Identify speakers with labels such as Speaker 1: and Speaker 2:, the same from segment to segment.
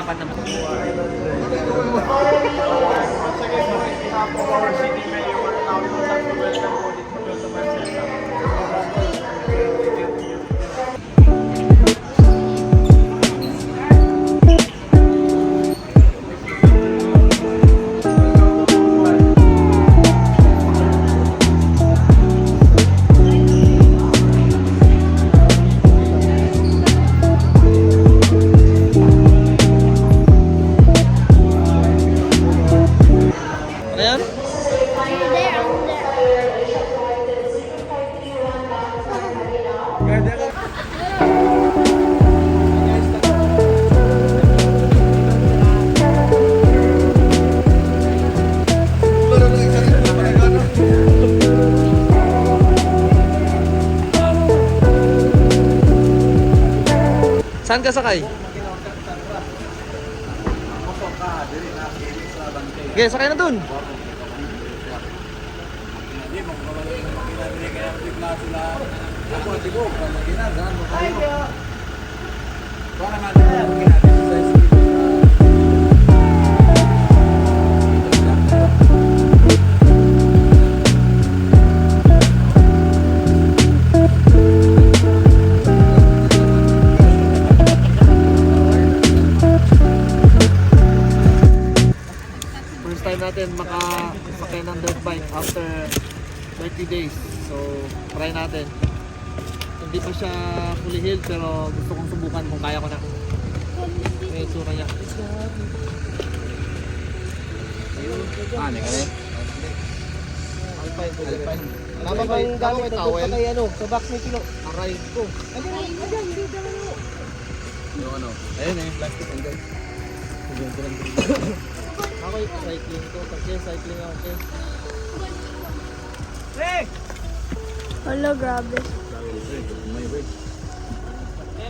Speaker 1: lakad naman. Ano yan? Saan ka sakay? Okay, sakay na dun. First time natin makasakay ng dirt bike after 30 days. So, try natin. Hindi pa siya fully healed pero gusto kong subukan kung kaya ko na. May itsura niya.
Speaker 2: Ano ka rin?
Speaker 1: Alpine.
Speaker 2: Tama ba yung gamit na doon kay ano? Sa box may kilo.
Speaker 1: Aray ko.
Speaker 2: Yung ano? Ayun eh, plastic and guys.
Speaker 1: Ako yung cycling ko. Kasi cycling ako kasi.
Speaker 3: Hala, grabe.
Speaker 2: May way.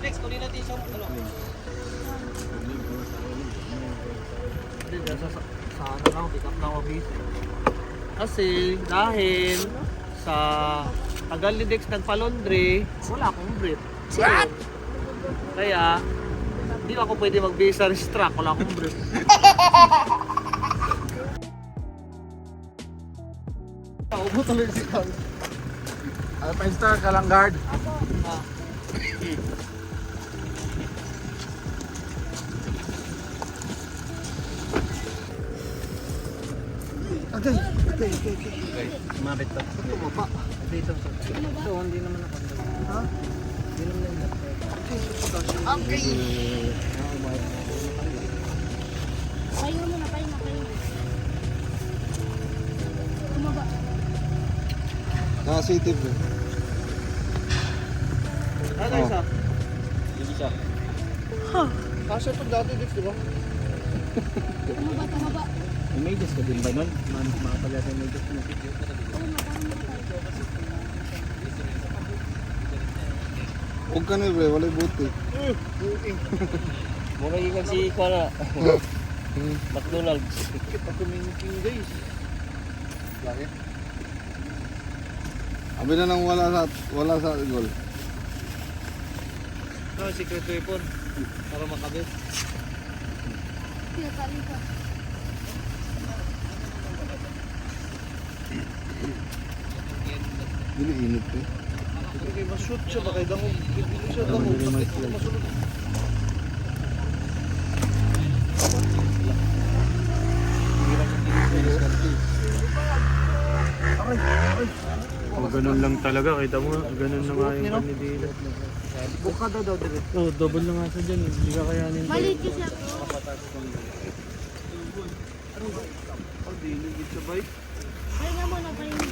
Speaker 1: Rex, kunin natin isang ano. Hindi, sa ano lang, pick up na ako busy. Kasi dahil sa tagal ni Dex nagpa-laundry, wala akong brief.
Speaker 3: What?
Speaker 1: Kaya, hindi ako pwede mag-visa restract, wala akong brief. Ubo tuloy si Carl.
Speaker 2: Alpine Star, Kalanggard.
Speaker 1: Ah.
Speaker 2: Okay. Sumabit pa.
Speaker 1: Tumaba. Dito. So, hindi naman ako. Ha? Hindi naman lang.
Speaker 2: Okay.
Speaker 3: Pahinga muna, pahinga. Tumaba.
Speaker 2: Naka-CTV.
Speaker 1: Ano isa?
Speaker 2: Hindi siya.
Speaker 1: Kasya ito dati, Dex, di ba?
Speaker 3: Tumaba.
Speaker 2: May images ka din ba nun? Makapala sa images mo. Huwag ka na bro, wala'y buti.
Speaker 1: Mura yung si Kwana. McDonald's. Kita community guys.
Speaker 2: Laki. Abi na nang wala sa goal.
Speaker 1: No, secret weapon. Para makabit.
Speaker 3: Pinatali ka.
Speaker 2: Dili init eh.
Speaker 1: Okay, mas-shoot siya ba? Kaya damo. Hindi siya damo. Sakit ko masunod.
Speaker 4: Oh, ganun lang talaga, kita mo, ganun na nga yung kanidila.
Speaker 1: Buka daw direct.
Speaker 4: Oh, double na nga sa dyan, hindi ka kayanin.
Speaker 3: Maliit kasi ako.
Speaker 1: Oh, diligid sa bike.
Speaker 3: Pahinga muna, pahinga.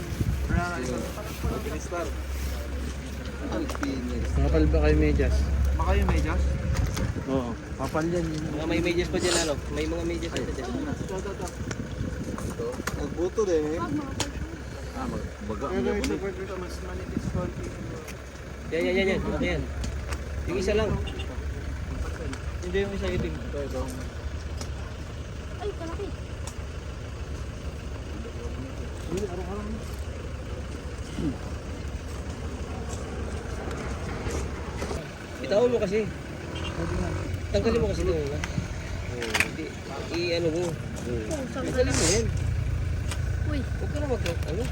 Speaker 4: Nakapal ba kayo medyas?
Speaker 1: Baka yung medyas?
Speaker 4: Oo, kapal yan.
Speaker 1: Mga may medyas pa dyan, ano? May mga medyas pa dyan.
Speaker 2: Nagbuto din eh.
Speaker 4: Baga.
Speaker 1: Mas manipis konti. Yan. Okay yan. Yung isa lang. Hindi yung isa itim. Ito.
Speaker 3: Ay, kalaki.
Speaker 1: Bitaon mo kasi. Tanggalin mo kasi ito.
Speaker 5: I-ano mo.
Speaker 3: Oh, sabi
Speaker 5: Madali mo yan.
Speaker 3: Uy,
Speaker 5: Huwag ka na ano.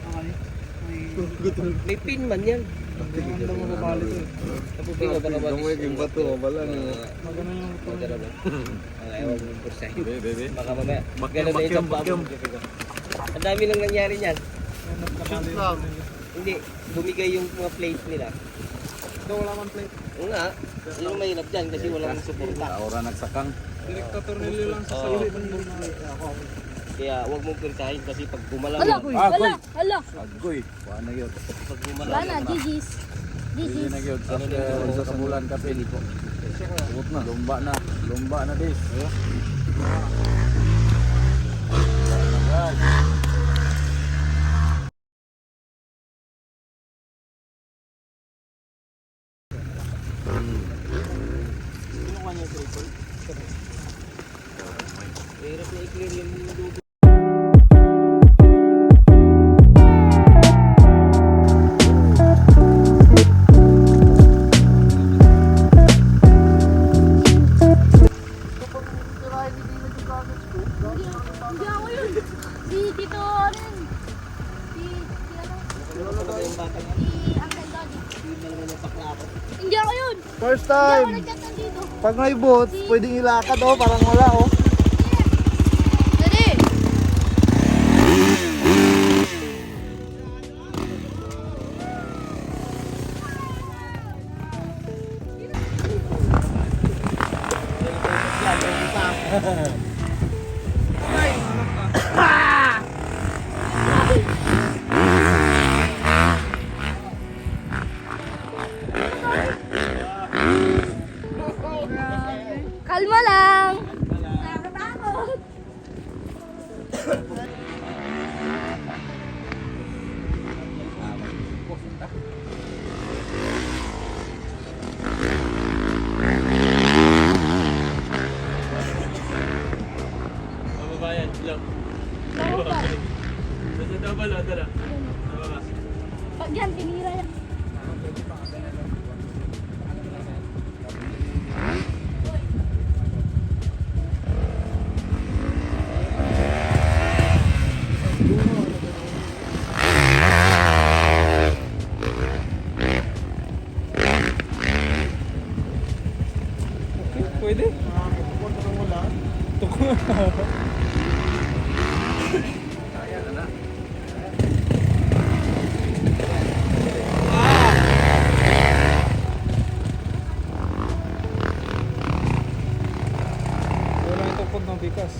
Speaker 1: Okay.
Speaker 5: May pin man yan.
Speaker 1: Ang lang mo bali to.
Speaker 5: Napupinga ka naman.
Speaker 4: Yung bato, wala na.
Speaker 1: Magano yung
Speaker 5: Magana ba? Ang ayaw mo kursahin.
Speaker 4: Bebe.
Speaker 5: Baka mamaya.
Speaker 4: Bakyam,
Speaker 5: Ganun na yung
Speaker 4: bakyam,
Speaker 5: sampang. Ang dami lang nangyari niyan.
Speaker 1: shoot lang.
Speaker 5: Hindi. Bumigay yung mga plate nila.
Speaker 1: Ito wala man plate.
Speaker 5: Oo nga. Yung mahirap dyan kasi walang suporta.
Speaker 4: Aura nagsakang.
Speaker 1: Direkta tornilyo lang sa
Speaker 5: Oo.
Speaker 1: salita ng ako.
Speaker 5: Kaya huwag mong kursahin kasi pag gumalaw
Speaker 3: ala,
Speaker 5: mo.
Speaker 3: ala, ala.
Speaker 4: Agoy. Kuha na yun.
Speaker 5: Pag gumalaw
Speaker 3: Wala na, GG's.
Speaker 4: Hindi
Speaker 3: GG's.
Speaker 4: na yun. Sa kabulan kape. Ubot na. Lumba na. Lumba na dis.
Speaker 5: Mahirap na i-clear yung dugo.
Speaker 3: Hindi ako yun. Si Tito, ano yun? Si ano?
Speaker 5: Ano ba yung bata niya?
Speaker 3: Si Uncle Daddy.
Speaker 5: Hindi na naman yung bakla ako.
Speaker 3: Hindi ako yun.
Speaker 1: First
Speaker 3: Hindi ako
Speaker 1: time.
Speaker 3: nagchat nandito.
Speaker 1: Pag may boots, pwedeng ilakad oh, parang wala oh.
Speaker 3: Daddy! Kalma lang. Nakatakot.
Speaker 2: Mababayan, lang.
Speaker 3: Bakit ba?
Speaker 2: Basta double, dala.
Speaker 3: Pag yan, tinira yan.
Speaker 1: Pwede? Wala itong pod ng bikas.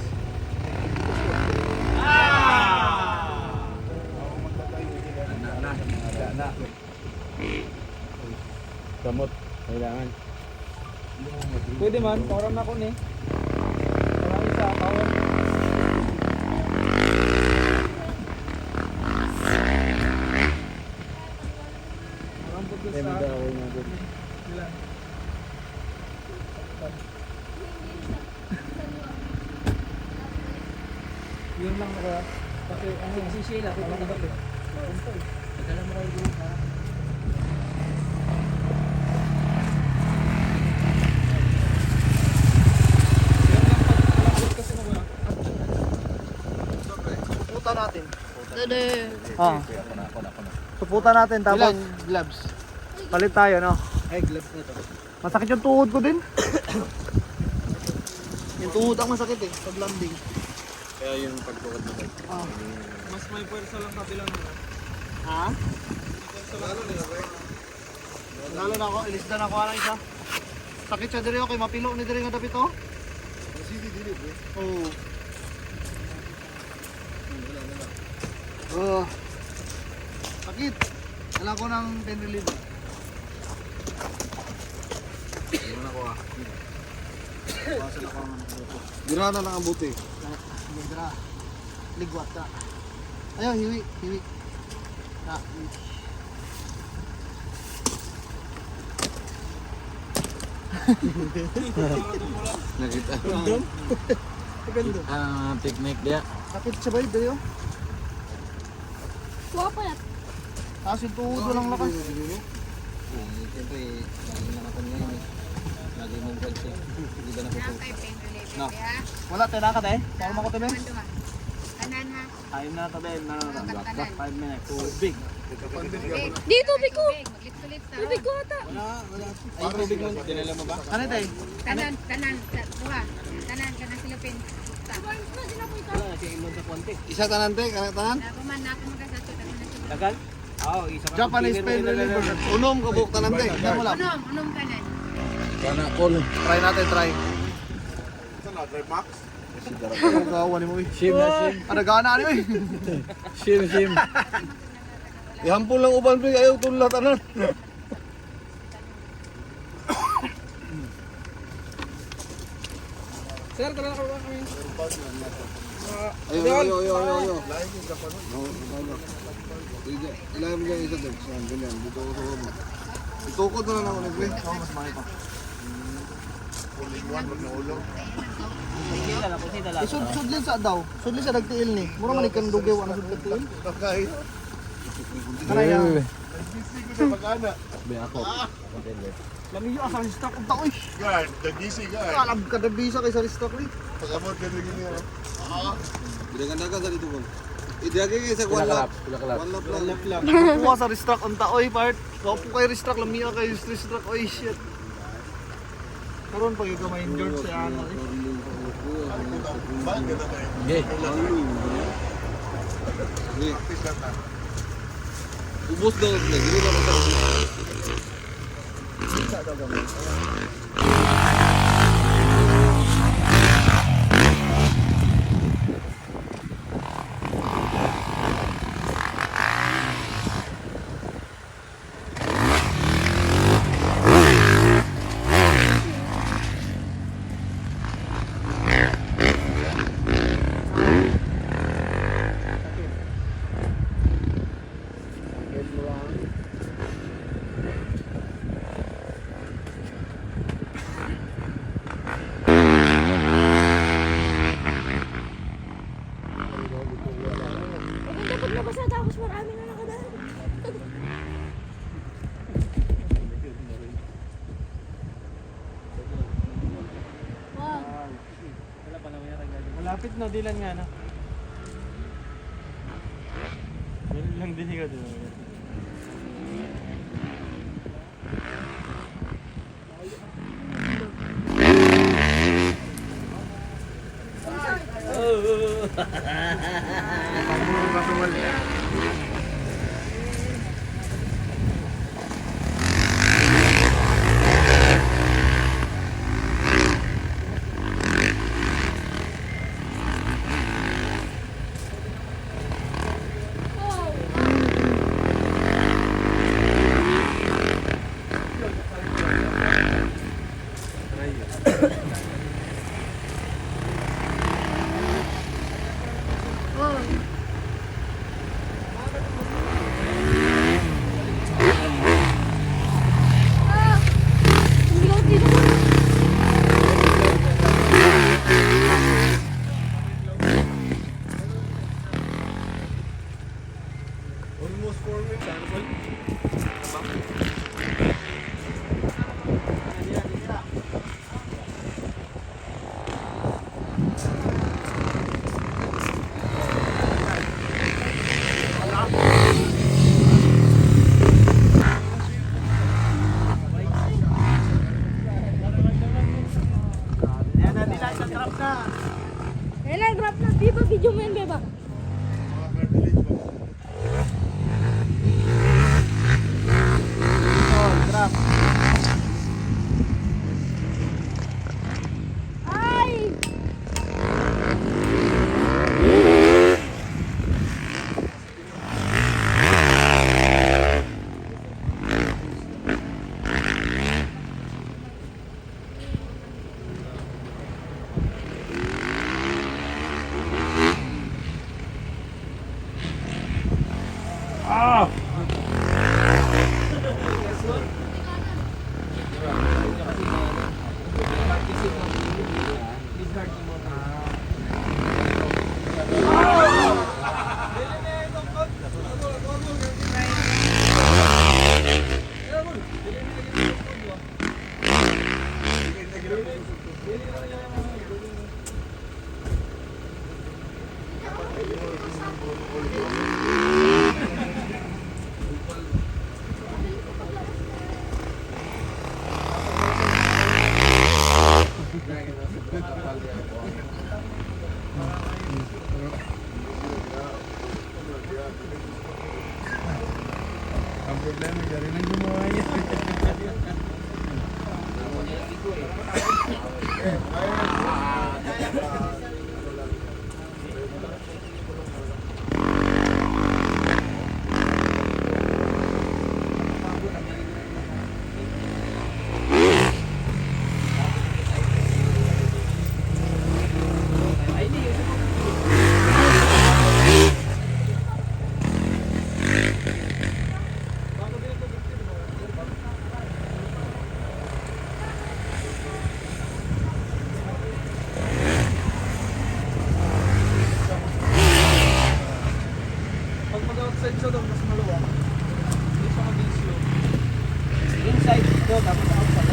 Speaker 4: Kamot. Kailangan.
Speaker 1: Pwede man, parang ako ni. Parang isa, kawan. Parang pod
Speaker 4: Kaya
Speaker 1: sa...
Speaker 4: mag-aaway nga doon.
Speaker 1: Ilan? Yun lang ako. Kasi ano, si Sheila, kung ano ba ito? Pagkala mo kayo doon ha. Suputan natin.
Speaker 3: Daddy.
Speaker 1: Ah.
Speaker 4: Ako na.
Speaker 1: Suputan natin tapos
Speaker 5: gloves?
Speaker 1: palit tayo no.
Speaker 5: Ay, gloves na to.
Speaker 1: Masakit yung tuhod ko din. Yung tuhod ang masakit eh pag landing.
Speaker 4: Kaya yung pagtukod na bike.
Speaker 1: Ah.
Speaker 2: Mas may pwersa lang kabilang mo.
Speaker 1: Ha? Lalo na ako, ilis na ako na isa. Sakit siya diri okay, mapilo ni diri nga dapit oh. Sige dili bro. Oo. Oh. Sakit. Wala ko ng pain reliever.
Speaker 4: Ano na ko ah.
Speaker 1: Bawasan ako ng buto.
Speaker 4: Dira na lang ang buti.
Speaker 1: Sige, dira. Ligwat ka. Ayaw, hiwi, hiwi. Hiwi.
Speaker 4: Nakita.
Speaker 1: Ganda.
Speaker 4: Technique dia.
Speaker 1: Sakit siya ba yun? oh?
Speaker 3: Kuha pa yan.
Speaker 1: Tapos yung tuhod walang lakas.
Speaker 5: Siyempre, lagi na ako niya. Lagi mong vlog siya. Hindi ba nakapag?
Speaker 1: No.
Speaker 3: Kaya,
Speaker 1: Wala, tinaka tayo. Para mo ko tayo.
Speaker 3: duha. Kanan ha.
Speaker 1: Ayun na tayo.
Speaker 3: Kanan.
Speaker 1: 5 minutes. Tubig.
Speaker 3: Tubig.
Speaker 6: Di, tubig ko.
Speaker 3: Maglit-sulit sa.
Speaker 6: Tubig ko ata.
Speaker 1: Ay, tubig mo. Dinala mo ba? Ano tayo?
Speaker 3: Kanan. Duha. Kanan silupin.
Speaker 5: Wala, siya imod sa konti.
Speaker 1: Isa tanan tayo. Tanan?
Speaker 3: Nakuman na ako magkasasot. Ako na siya.
Speaker 5: Tagal? Oo, isa ka.
Speaker 1: Japanese pain reliever. Unom ka buhok tanan tayo. Kaya mo lang.
Speaker 3: Unom kanan.
Speaker 4: Sana all.
Speaker 1: Try natin, try. Ang gawa ni mo eh.
Speaker 2: Shim na shim.
Speaker 1: Nagana ano eh.
Speaker 2: Shim, shim.
Speaker 4: Ihampol lang uban pre, ayaw tulat anan.
Speaker 5: Sir, kailan ka ba kami?
Speaker 4: Ayo. Ilan mo dyan isa dyan. Saan, ganyan. Dito ako sa ulo. Itukod na lang ako ni pre.
Speaker 1: Mas mali pa.
Speaker 5: Sila lang, kusita lang.
Speaker 1: Sudlin sa daw. Sudlin sa dagtiil ni. Mura man ikan dugew ano sa dagtiil. Ano yan? Lamiyo asa sa stock unta oy.
Speaker 7: Guard, dagisi guard.
Speaker 1: Kalab ka dabisa kay sa stock ni.
Speaker 7: Pag-abot ka na ganyan.
Speaker 4: Bidagan-dagan sa dito ko. Idagay kayo sa one lap. One lap lang.
Speaker 1: Kuha sa restock unta oy part. Kaupo kay restock lamiyo kay restock oy shit. Karon pag ikaw ma-injured sa ano eh.
Speaker 4: Ubus daw. Gini na matapos.
Speaker 6: Maganda pag nabasa tapos marami na nakadaan. Wow.
Speaker 2: Malapit na, dilan nga na. Dilan lang din ka din.
Speaker 6: Kailan drop na? Viva video mo yan, beba. Ay!
Speaker 2: Ang problema, yari nang gumawa niya.
Speaker 5: Pag mag-outside siya doon, mas maluwag. Hindi siya maging slow. Inside dito, tapos outside.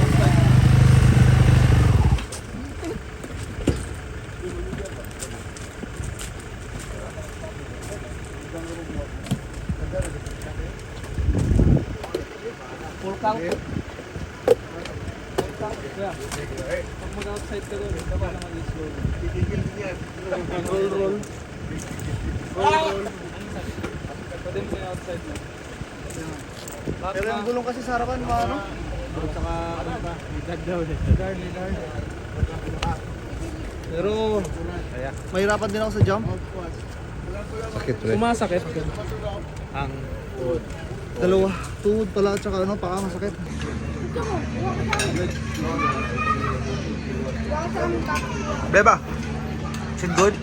Speaker 5: Full count. Full count. Yeah. Pag mag-outside ka doon, hindi ka maging slow. Roll. Pwede mo yung outside na.
Speaker 2: Pero yung gulong kasi sa harapan, ano?
Speaker 5: Saka ano pa? Lidar daw. Lidar.
Speaker 2: Pero, mahirapan din ako sa jump.
Speaker 5: Sumasakit. Ang
Speaker 2: Dalawa, tuhod pala at saka ano, paka masakit.
Speaker 1: Beba, is it good?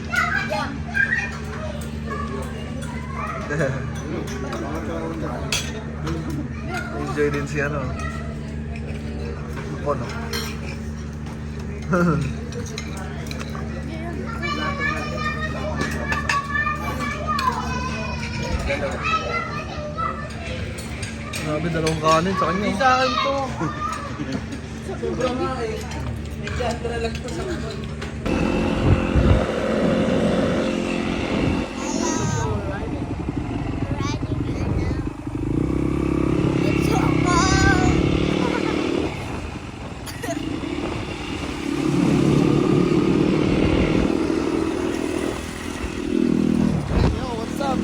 Speaker 1: Enjoy din si ano. Kono. Grabe, dalawang kanin sa kanya.
Speaker 5: sa akin to. Sobrang nga eh. Nandiyan ka na lang po sa
Speaker 6: It's so cold.
Speaker 2: Yo, what's up?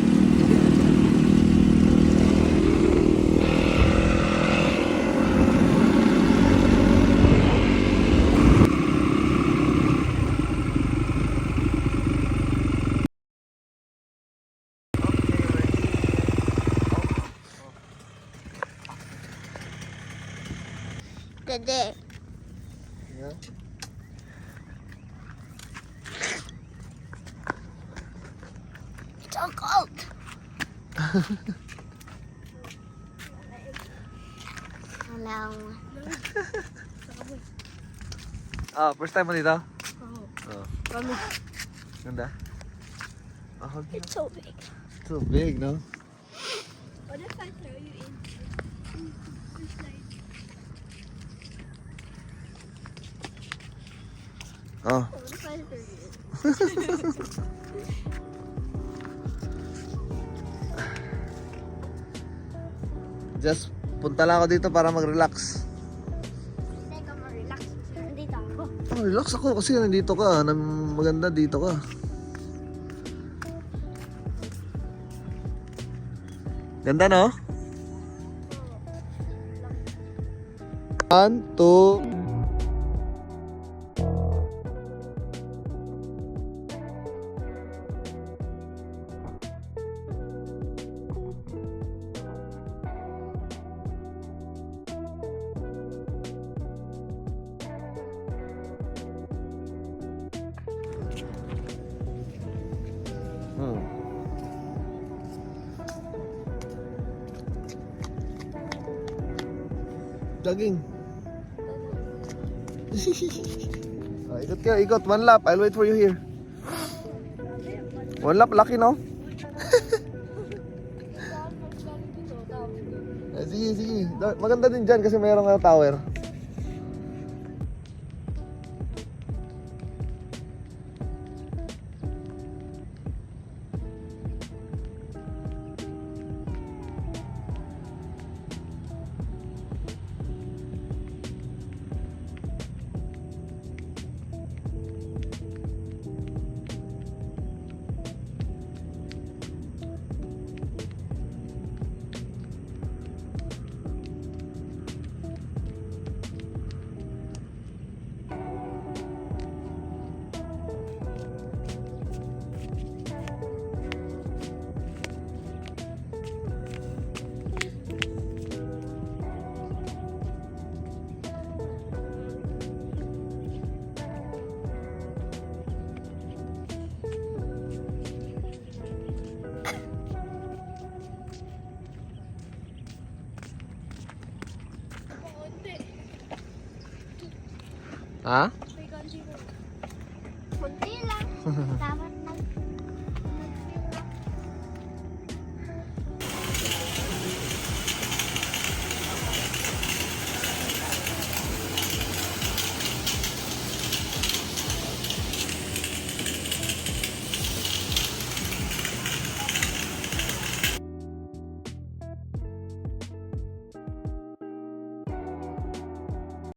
Speaker 6: Today.
Speaker 2: Yeah.
Speaker 6: It's so cold. Hello.
Speaker 1: Ah, first time mo dito?
Speaker 6: Oh.
Speaker 1: Oh. Ganda? Oh,
Speaker 6: It's so big.
Speaker 2: So big, no?
Speaker 6: What if I throw you in?
Speaker 1: oh.
Speaker 6: What if I throw you in?
Speaker 1: Just punta lang ako dito para mag-relax.
Speaker 6: Hindi ka ma-relax kasi nandito ako.
Speaker 1: Oh, relax ako kasi nandito ka. Maganda dito ka. Ganda, no? 1, 2.
Speaker 2: Jogging. Ikot ka, ikot. 1 lap. I'll wait for you here. 1 lap, laki, no? Sige, sige. Maganda din dyan kasi mayroong tower.
Speaker 1: Ha?
Speaker 6: Kunti lang. Tama